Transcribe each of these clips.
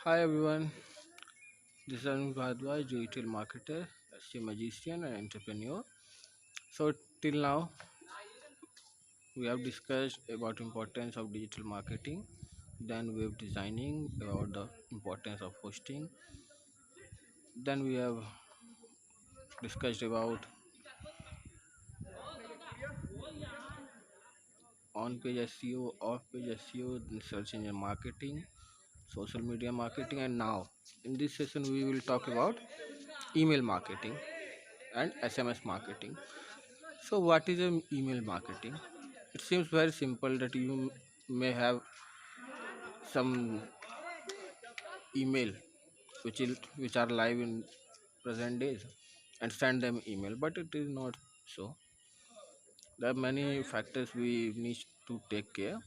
Hi everyone, this is Anuj Bhardwaj, digital marketer, a magician and entrepreneur. So till now we have discussed about importance of digital marketing, then web designing, about the importance of hosting, then we have discussed about on-page SEO, off-page SEO, then search engine marketing, social media marketing, and now in this session we will talk about email marketing and SMS marketing. So, what is an email marketing? It seems very simple that you may have some email which are live in present days and send them email, but it is not so. There are many factors we need to take care.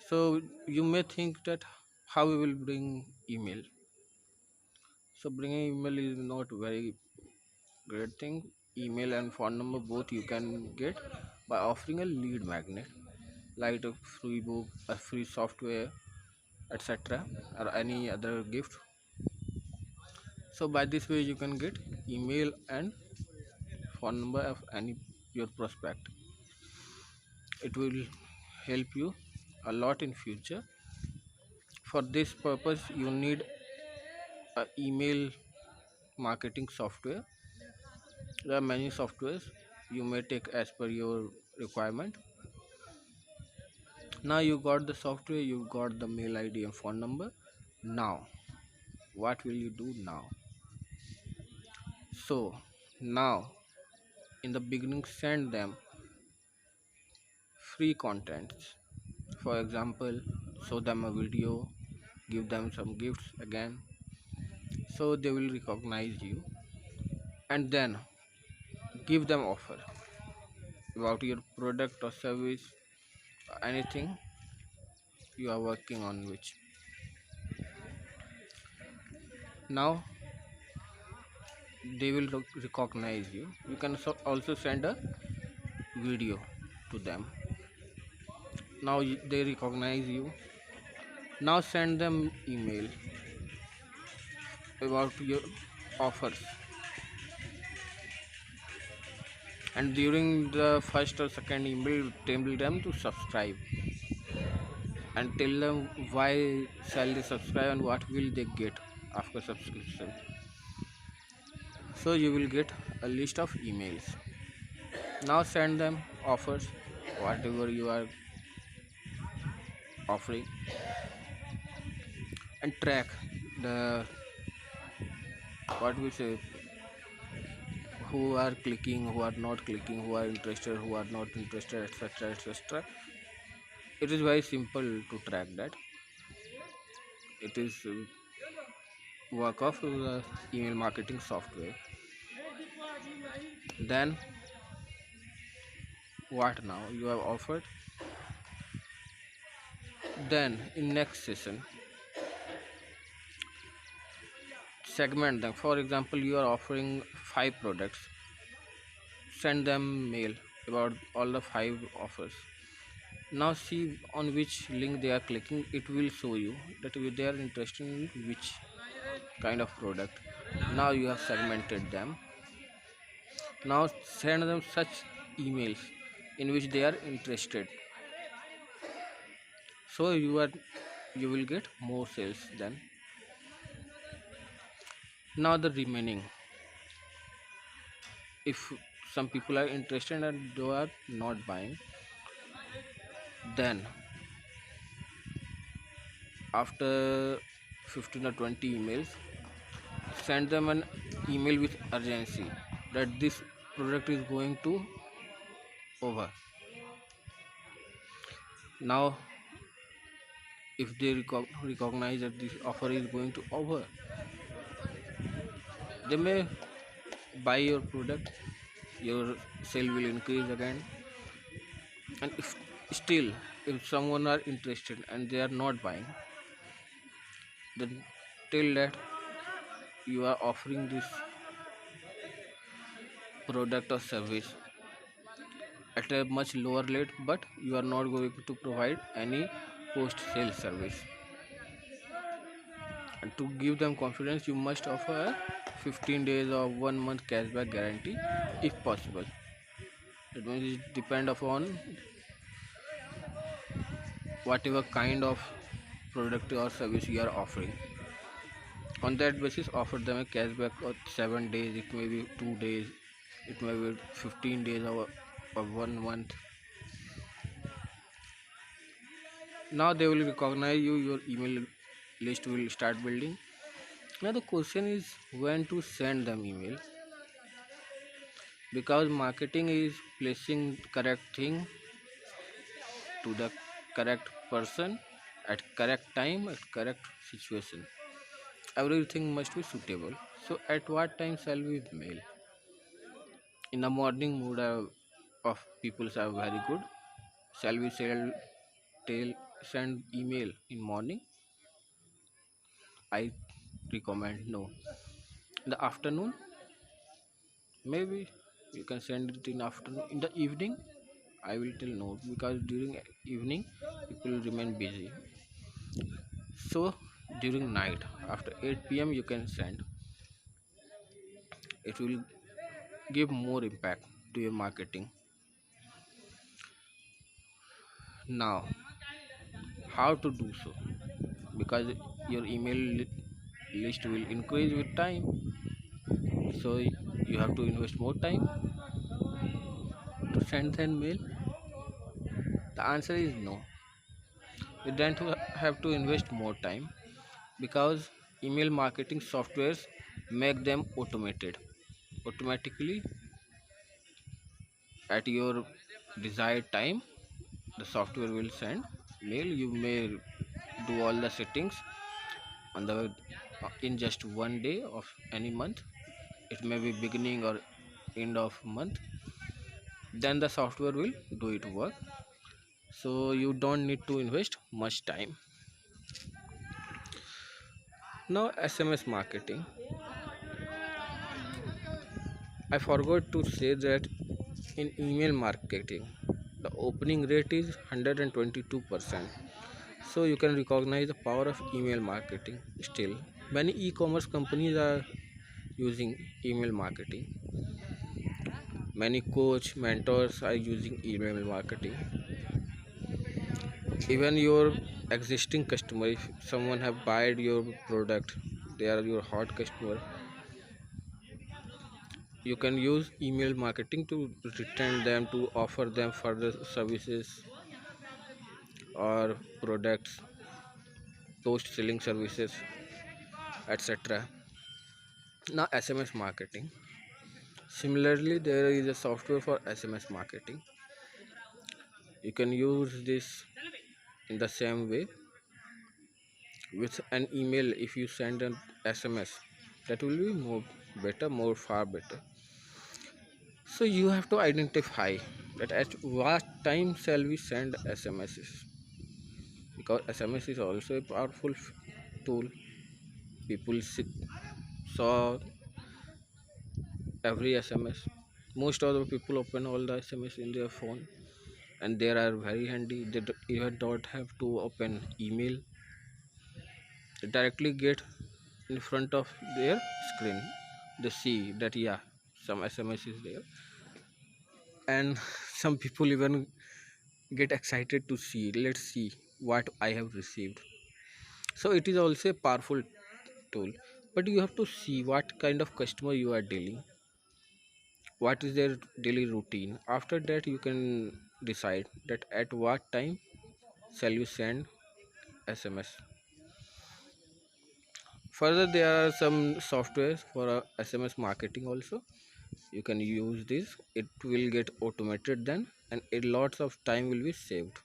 So, you may think that how we will bring email. So, bringing email is not very great thing. Email and phone number both you can get by offering a lead magnet like a free book, a free software, etc., or any other gift. So by this way you can get email and phone number of any your prospect. It will help you a lot in future. For this purpose you need a email marketing software. There are many softwares you may take as per your requirement. Now you got the software, you got the mail ID and phone number. Now what will you do now? So now in the beginning send them free contents. For example, show them a video, give them some gifts again, so they will recognize you, and then give them offer about your product or service, anything you are working on which. Now they will recognize you. You can also send a video to them. Now they recognize you. Now send them email about your offers, and during the first or second email tell them to subscribe and tell them why shall they subscribe and what will they get after subscription. So you will get a list of emails. Now send them offers, whatever you are offering, and track the what we say, who are clicking, who are not clicking, who are interested, who are not interested, etc., etc. It is very simple to track that. It is work of email marketing software. Then what now you have offered, then in next session segment them. For example, you are offering 5 products, send them mail about all the 5 offers. Now see on which link they are clicking. It will show you that they are interested in which kind of product. Now you have segmented them. Now send them such emails in which they are interested, so you will get more sales. Then now the remaining, if some people are interested and they are not buying, then after 15 or 20 emails send them an email with urgency that this product is going to over. Now if they recognize that this offer is going to over, they may buy your product, your sale will increase again. And if still if someone are interested and they are not buying, then till that you are offering this product or service at a much lower rate, but you are not going to provide any post sale service. And to give them confidence, you must offer a 15 days or 1 month cashback guarantee if possible. That means it depend upon whatever kind of product or service you are offering. On that basis, offer them a cashback of 7 days, it may be 2 days, it may be 15 days or 1 month. Now they will recognize you, your email list will start building. Now the question is when to send them email, because marketing is placing correct thing to the correct person at correct time at correct situation. Everything must be suitable. So at what time shall we mail? In the morning mood of people are very good. Shall we tell send email in morning? I recommend no. In the afternoon, maybe you can send it in afternoon. In the evening, I will tell no, because during evening people remain busy. So during night after 8 p.m. you can send. It will give more impact to your marketing. Now, how to do so? Because your list will increase with time, so you have to invest more time to send an mail. The answer is no. You don't have to invest more time, because email marketing softwares make them automatically at your desired time. The software will send mail. You may do all the settings on the in just 1 day of any month. It may be beginning or end of month. Then the software will do it work, so you don't need to invest much time. Now SMS marketing, I forgot to say that in email marketing the opening rate is 122%. So you can recognize the power of email marketing. Still many e-commerce companies are using email marketing. Many coach mentors are using email marketing. Even your existing customer, if someone have bought your product, they are your hot customer, you can use email marketing to retain them, to offer them further services or products, post selling services, etc. Now SMS marketing, similarly there is a software for SMS marketing. You can use this in the same way with an email. If you send an SMS, that will be more better, more far better. So you have to identify that at what time shall we send SMSs, because SMS is also a powerful tool. People saw every SMS. Most of the people open all the SMS in their phone, and they are very handy. They even don't have to open email. They directly get in front of their screen. They see that yeah, some SMS is there, and some people even get excited to see. Let's see what I have received. So it is also a powerful tool, but you have to see what kind of customer you are dealing, what is their daily routine. After that you can decide that at what time shall you send SMS. Further, there are some softwares for SMS marketing also. You can use this, it will get automated then, and a lots of time will be saved.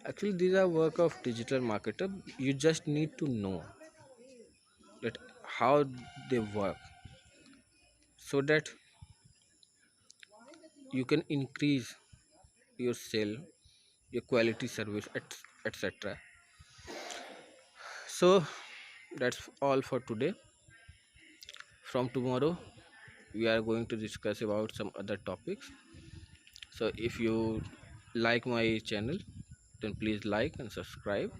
Actually these are work of digital marketer. You just need to know that how they work, so that you can increase your sale, your quality service, etc. So that's all for today. From tomorrow we are going to discuss about some other topics. So if you like my channel, then please like and subscribe.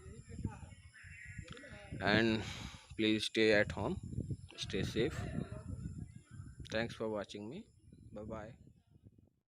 and please stay at home, stay safe. Thanks for watching me. Bye bye.